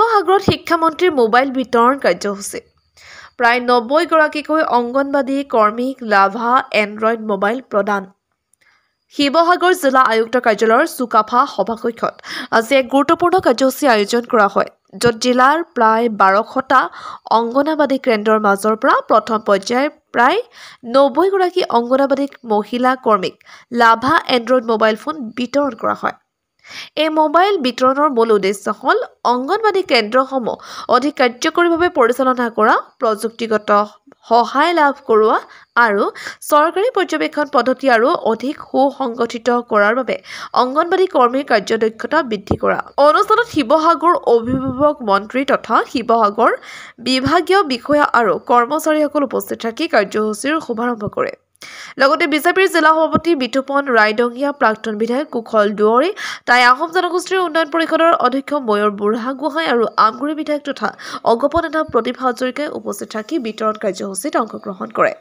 শিৱসাগৰত শিক্ষামন্ত্ৰীৰ মোবাইল বিতৰণ কাৰ্যসূচী প্ৰায় ৯০ গৰাকীকৈ অংগনবাদী কৰ্মীক লাভা এণ্ড্ৰইড মোবাইল প্ৰদান শিৱসাগৰ জিলা আয়ুক্ত কাৰ্যালয়ৰ চুকাফা সভাকক্ষত আজি এক গুৰুত্বপূৰ্ণ কাৰ্যসূচী আয়োজন কৰা হয় য'ত জিলাৰ প্ৰায় ১২০০টা অংগনবাদী কেন্দ্ৰৰ মাজৰ পৰা প্ৰথম পৰ্যায়ৰ প্ৰায় ৯০ গৰাকী অংগনবাদী মহিলা কৰ্মীক লাভা এণ্ড্ৰইড মোবাইল ফোন বিতৰণ কৰা হয়। এই মোবাইল বিতৰণৰ মূল উদ্দেশ্য হ'ল অংগনবাদী কেন্দ্ৰসমূহ অধিক কাৰ্যকৰীভাৱে পৰিচালনা কৰা, প্ৰযুক্তিগত সহায় লাভ কৰোৱা আৰু চৰকাৰী পৰ্যবেক্ষণ পদ্ধতি আৰু অধিক সুসংগঠিত কৰাৰ বাবে অংগনবাদী কৰ্মীৰ কাৰ্যদক্ষতা বৃদ্ধি কৰা। অনুষ্ঠানত শিৱসাগৰ অভিভাৱক মন্ত্ৰী তথা শিৱসাগৰ বিভাগীয় বিষয়া আৰু কৰ্মচাৰীসকল উপস্থিত থাকি কাৰ্যসূচীৰ শুভাৰম্ভ কৰে। লগতে বিজেপিৰ জিলা সভাপতি বিতুপন ৰায়ডঙীয়া, প্ৰাক্তন বিধায়ক কুশল দুৱৰী, টাই আহোম জনগোষ্ঠীৰ উন্নয়ন পৰিষদৰ অধ্যক্ষ ময়ূৰ বুঢ়াগোহাঁই আৰু আমগুৰি বিধায়ক তথা অগপ নেতা প্ৰতিভা হাজৰিকাই উপস্থিত থাকি বিতৰণ কাৰ্যসূচীত অংশগ্ৰহণ কৰে।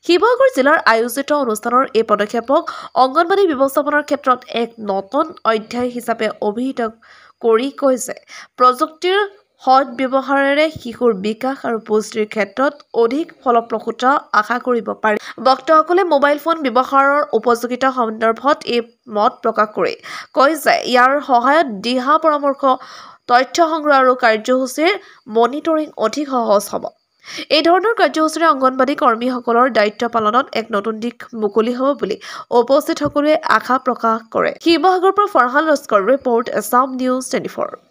শিৱসাগৰ জিলাৰ আয়োজিত অনুষ্ঠানৰ এই পদক্ষেপক অংগনবাদী ব্যৱস্থাপনাৰ ক্ষেত্ৰত এক নতুন অধ্যায় হিচাপে অভিহিত কৰি কয় যে প্ৰযুক্তিৰ সৎব্যৱহাৰেৰে শিশুৰ বিকাশ আৰু পুষ্টিৰ ক্ষেত্ৰত অধিক ফলপ্ৰসূতা আশা কৰিব পাৰি। বক্তাসকলে মোবাইল ফোন ব্যৱহাৰৰ উপযোগিতা সন্দৰ্ভত এই মত প্ৰকাশ কৰি কয় যে ইয়াৰ সহায়ত দিহা পৰামৰ্শ, তথ্য সংগ্ৰহ আৰু কাৰ্যসূচীৰ মনিটৰিং অধিক সহজ হ'ব। এই ধৰণৰ কাৰ্যসূচীৰে অংগনবাদী কৰ্মীসকলৰ দায়িত্ব পালনত এক নতুন দিশ মুকলি হ'ব বুলি উপস্থিত সকলোৱে আশা প্ৰকাশ কৰে। শিৱসাগৰৰ পৰা ফৰহান লস্কৰ ৰিপৰ্ট, আছাম নিউজ 24।